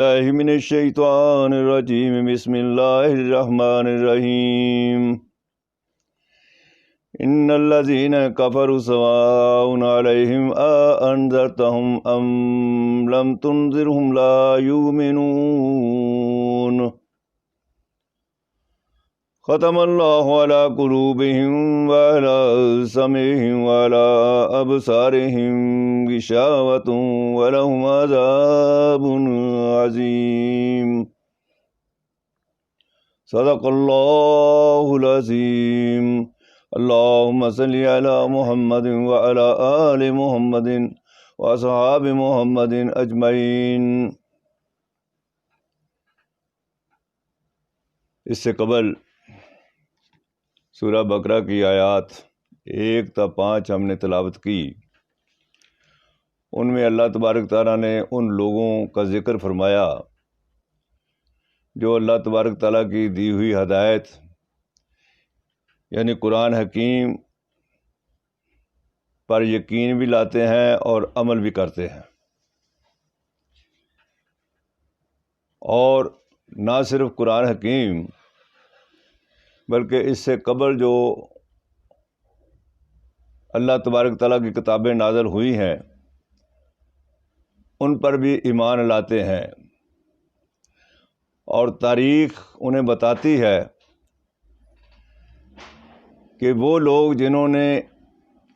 الله من الشيطان الرجيم. بسم الله الرحمن الرحيم. إن الذين كفروا سواء عليهم أأنذرتهم أم لم تنذرهم لا يؤمنون. ختم الله على قلوبهم وعلى سمعهم وعلى أبصارهم غشاوة ولهم عذاب عظيم. صدق الله العظيم. اللهم صل على محمد وعلى آل محمد وأصحاب محمد أجمعين. اس سے قبل سورہ بقرہ کی آیات 1 تا 5 ہم نے تلاوت کی. ان میں اللہ تبارک تعالیٰ نے ان لوگوں کا ذکر فرمایا جو اللہ تبارک تعالیٰ کی دی ہوئی ہدایت یعنی قرآن حکیم پر یقین بھی لاتے ہیں اور عمل بھی کرتے ہیں. اور نہ صرف قرآن حکیم بلکہ اس سے قبل جو اللہ تبارک تعالیٰ کی کتابیں نازل ہوئی ہیں ان پر بھی ایمان لاتے ہیں. اور تاریخ انہیں بتاتی ہے کہ وہ لوگ جنہوں نے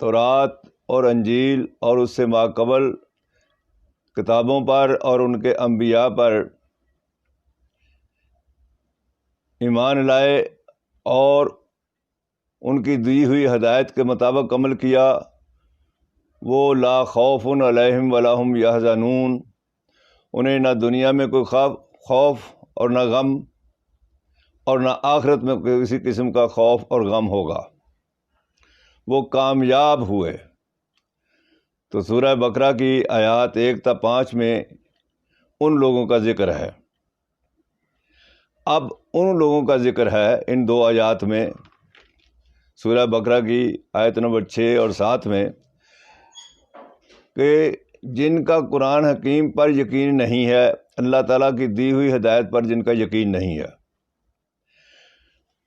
تورات اور انجیل اور اس سے ماقبل کتابوں پر اور ان کے انبیاء پر ایمان لائے اور ان کی دی ہوئی ہدایت کے مطابق عمل کیا، وہ لا خوف علیہم ولا هم یحزنون، انہیں نہ دنیا میں کوئی خوف اور نہ غم اور نہ آخرت میں کسی قسم کا خوف اور غم ہوگا، وہ کامیاب ہوئے. تو سورہ بقرہ کی آیات 1 تا 5 میں ان لوگوں کا ذکر ہے. اب ان لوگوں کا ذکر ہے ان 2 آیات میں، سورہ بقرہ کی آیت نمبر 6 اور 7 میں، کہ جن کا قرآن حکیم پر یقین نہیں ہے، اللہ تعالیٰ کی دی ہوئی ہدایت پر جن کا یقین نہیں ہے.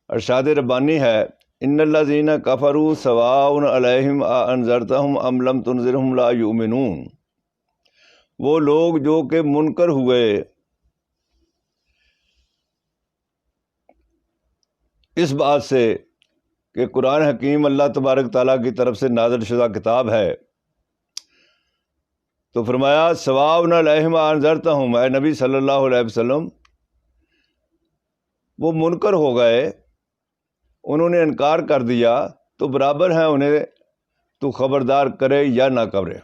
ارشاد ربانی ہے ان الذین کفروا سواء علیہم اانذرتہم ام لم تنذرہم لا یؤمنون. وہ لوگ جو کہ منکر ہوئے اس بات سے کہ قرآن حکیم اللہ تبارک تعالیٰ کی طرف سے نازل شدہ کتاب ہے، تو فرمایا سواء علیہم انذرتہم، اے نبی صلی اللہ علیہ وسلم وہ منکر ہو گئے، انہوں نے انکار کر دیا، تو برابر ہے انہیں تو خبردار کرے یا نہ کرے،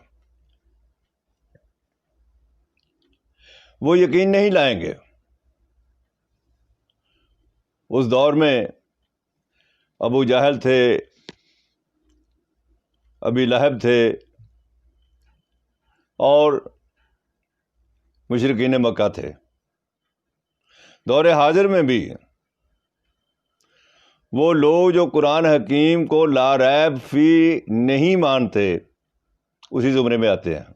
وہ یقین نہیں لائیں گے. اس دور میں ابو جہل تھے، ابی لہب تھے اور مشرکین مکہ تھے. دور حاضر میں بھی وہ لوگ جو قرآن حکیم کو لا ریب فی نہیں مانتے اسی زمرے میں آتے ہیں.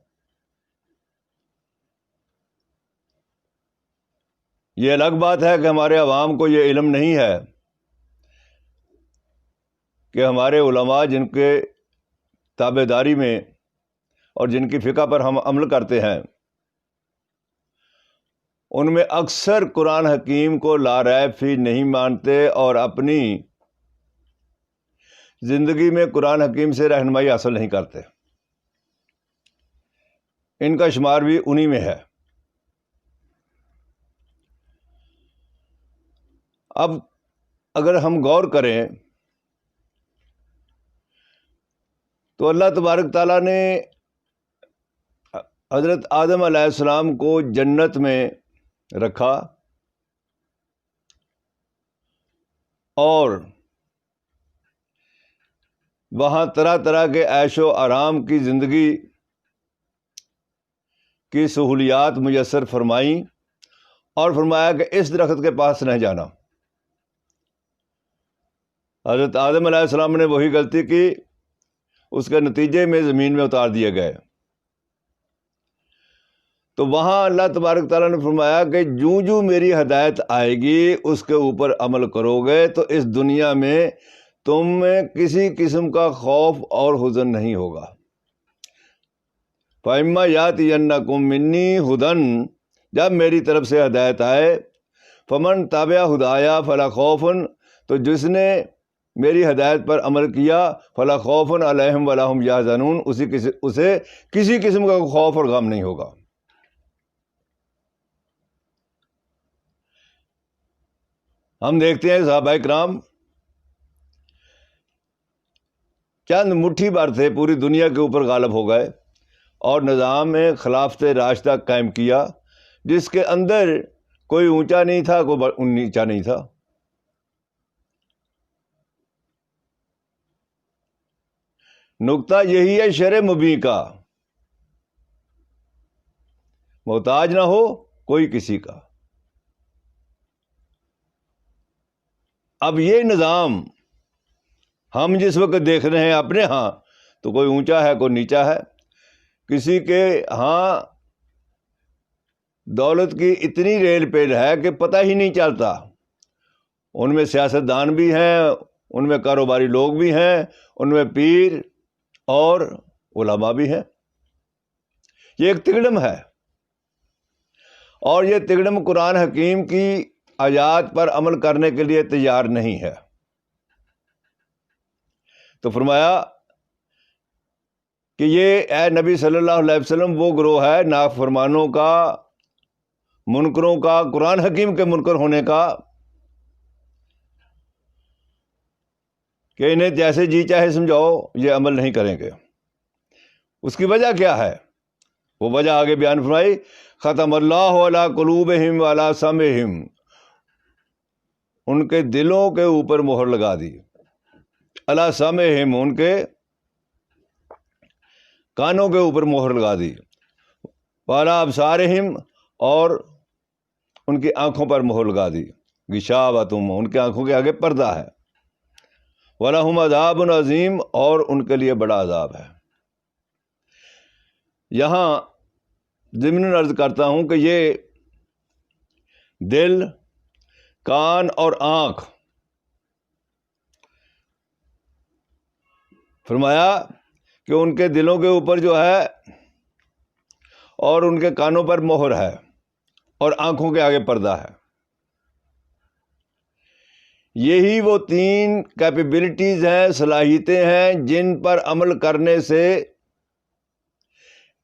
یہ الگ بات ہے کہ ہمارے عوام کو یہ علم نہیں ہے کہ ہمارے علماء جن کے تابع داری میں اور جن کی فقہ پر ہم عمل کرتے ہیں ان میں اکثر قرآن حکیم کو لا ریب فی نہیں مانتے اور اپنی زندگی میں قرآن حکیم سے رہنمائی حاصل نہیں کرتے. ان کا شمار بھی انہی میں ہے. اب اگر ہم غور کریں تو اللہ تبارک تعالیٰ نے حضرت آدم علیہ السلام کو جنت میں رکھا اور وہاں طرح طرح کے عیش و آرام کی زندگی کی سہولیات میسر فرمائیں اور فرمایا کہ اس درخت کے پاس نہیں جانا. حضرت آدم علیہ السلام نے وہی غلطی کی، اس کے نتیجے میں زمین میں اتار دیے گئے. تو وہاں اللہ تبارک تعالیٰ نے فرمایا کہ جو میری ہدایت آئے گی اس کے اوپر عمل کرو گے تو اس دنیا میں تم میں کسی قسم کا خوف اور حزن نہیں ہوگا. فَإِمَّا يَأْتِيَنَّكُم مِّنِّي هُدًى، جب میری طرف سے ہدایت آئے، فَمَن تَبِعَ هُدَايَا فَلَا خَوْفٌ، تو جس نے میری ہدایت پر عمل کیا، فَلَا خَوْفٌ عَلَيْهِمْ وَلَا هُمْ يَحْزَنُونَ، اسے کسی قسم کا خوف اور غم نہیں ہوگا. ہم دیکھتے ہیں صحابہ کرام چند مٹھی بھر تھے، پوری دنیا کے اوپر غالب ہو گئے اور نظام خلافت راشدہ قائم کیا، جس کے اندر کوئی اونچا نہیں تھا، کوئی نیچا نہیں تھا. نقطہ یہی ہے شرع مبیں کا، محتاج نہ ہو کوئی کسی کا. اب یہ نظام ہم جس وقت دیکھ رہے ہیں اپنے ہاں، تو کوئی اونچا ہے کوئی نیچا ہے. کسی کے ہاں دولت کی اتنی ریل پیل ہے کہ پتہ ہی نہیں چلتا. ان میں سیاستدان بھی ہیں، ان میں کاروباری لوگ بھی ہیں، ان میں پیر اور علماء بھی ہیں. یہ ایک تگڑم ہے، اور یہ تگڑم قرآن حکیم کی آیات پر عمل کرنے کے لیے تیار نہیں ہے. تو فرمایا کہ یہ اے نبی صلی اللہ علیہ وسلم وہ گروہ ہے نافرمانوں کا، منکروں کا، قرآن حکیم کے منکر ہونے کا، کہ انہیں جیسے جی چاہے سمجھاؤ یہ عمل نہیں کریں گے. اس کی وجہ کیا ہے؟ وہ وجہ آگے بیان فرمائی، ختم اللہ علی قلوبہم وعلی سمعہم، ان کے دلوں کے اوپر مہر لگا دی، علی سمعہم، ان کے کانوں کے اوپر مہر لگا دی، وعلی ابصارہم، اور ان کی آنکھوں پر مہر لگا دی، غشاوۃ، ان کی آنکھوں کے آگے پردہ ہے، وَلَهُمْ عَذَابٌ عَظِيمٌ، اور ان کے لیے بڑا عذاب ہے. یہاں ضمناً عرض کرتا ہوں کہ یہ دل، کان اور آنکھ، فرمایا کہ ان کے دلوں کے اوپر جو ہے اور ان کے کانوں پر مہر ہے اور آنکھوں کے آگے پردہ ہے. یہی وہ 3 کیپیبلٹیز ہیں، صلاحیتیں ہیں، جن پر عمل کرنے سے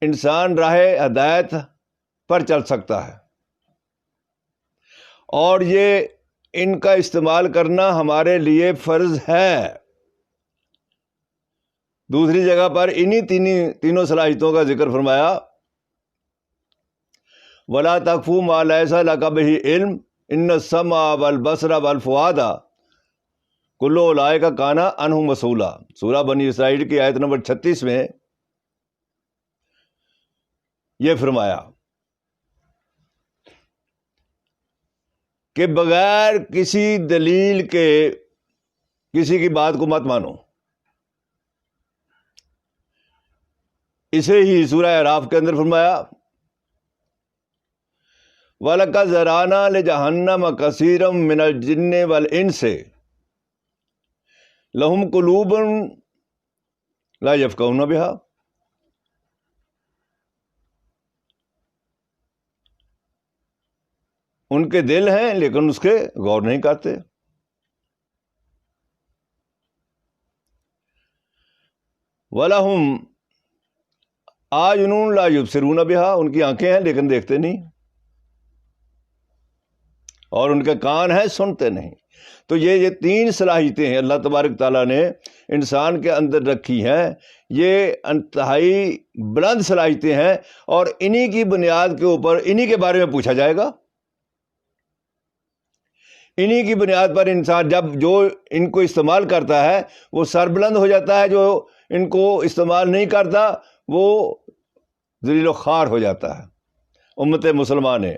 انسان راہ ہدایت پر چل سکتا ہے، اور یہ ان کا استعمال کرنا ہمارے لیے فرض ہے. دوسری جگہ پر انہی تینوں صلاحیتوں کا ذکر فرمایا، وَلَا تَقْفُ مَا لَيْسَ لَكَ بِهِ عِلْمٌ إِنَّ السَّمْعَ وَالْبَصَرَ وَالْفُؤَادَ كُلُّ أُولَٰئِكَ كَانَ عَنْهُ مَسْئُولًا. سورہ بنی اسرائیل کی آیت نمبر 36 میں یہ فرمایا کہ بغیر کسی دلیل کے کسی کی بات کو مت مانو. اسے ہی سورہ اعراف کے اندر فرمایا، وَلَقَدْ ذَرَأْنَا لِجَهَنَّمَ كَثِيرًا مِنَ الْجِنِّ وَالْإِنسِ لَهُمْ قُلُوبٌ لَا يَفْقَهُونَ بِهَا. ان کے دل ہیں لیکن اس کے غور نہیں کرتے. وَلَهُمْ أَعْيُنٌ لَا يُبْصِرُونَ بِهَا، ان کی آنکھیں ہیں لیکن دیکھتے نہیں، اور ان کے کان ہیں سنتے نہیں. تو یہ 3 صلاحیتیں ہیں اللہ تبارک تعالیٰ نے انسان کے اندر رکھی ہیں. یہ انتہائی بلند صلاحیتیں ہیں، اور انہی کی بنیاد کے اوپر انہی کے بارے میں پوچھا جائے گا. انہی کی بنیاد پر انسان جب جو ان کو استعمال کرتا ہے وہ سربلند ہو جاتا ہے، جو ان کو استعمال نہیں کرتا وہ ذلیل و خوار ہو جاتا ہے. امت مسلمہ نے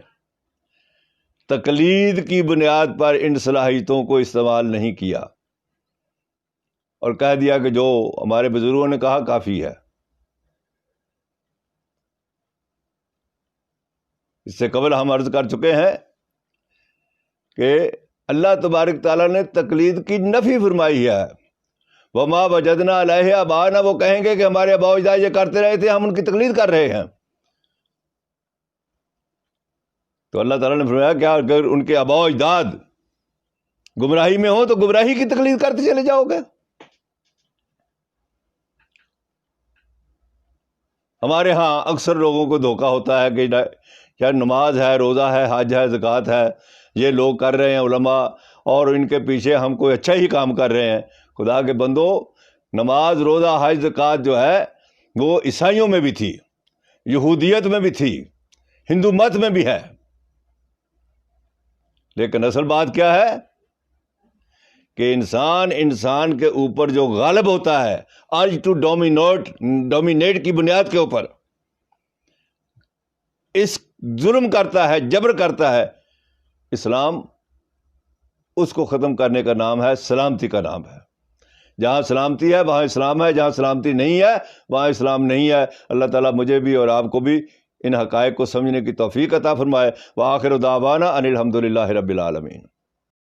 تقلید کی بنیاد پر ان صلاحیتوں کو استعمال نہیں کیا اور کہہ دیا کہ جو ہمارے بزرگوں نے کہا کافی ہے. اس سے قبل ہم عرض کر چکے ہیں کہ اللہ تبارک تعالیٰ نے تقلید کی نفی فرمائی ہے. وما وجدنا علیہ آباءنا، وہ کہیں گے کہ ہمارے آباء و اجداد یہ کرتے رہے تھے، ہم ان کی تقلید کر رہے ہیں. تو اللہ تعالیٰ نے فرمایا کہ اگر ان کے آباء و اجداد گمراہی میں ہوں تو گمراہی کی تقلید کرتے چلے جاؤ گے. ہمارے ہاں اکثر لوگوں کو دھوکہ ہوتا ہے کہ کیا نماز ہے، روزہ ہے، حج ہے، زکوٰۃ ہے، یہ لوگ کر رہے ہیں علماء، اور ان کے پیچھے ہم کوئی اچھا ہی کام کر رہے ہیں. خدا کے بندو، نماز، روزہ، حج، زکوٰۃ جو ہے وہ عیسائیوں میں بھی تھی، یہودیت میں بھی تھی، ہندو مت میں بھی ہے. لیکن اصل بات کیا ہے کہ انسان کے اوپر جو غالب ہوتا ہے، ارج ٹو ڈومینیٹ کی بنیاد کے اوپر اس ظلم کرتا ہے، جبر کرتا ہے. اسلام اس کو ختم کرنے کا نام ہے، سلامتی کا نام ہے. جہاں سلامتی ہے وہاں اسلام ہے، جہاں سلامتی نہیں ہے وہاں اسلام نہیں ہے. اللہ تعالیٰ مجھے بھی اور آپ کو بھی ان حقائق کو سمجھنے کی توفیق عطا فرمائے. وآخر دعوانا ان الحمد للہ رب العالمین.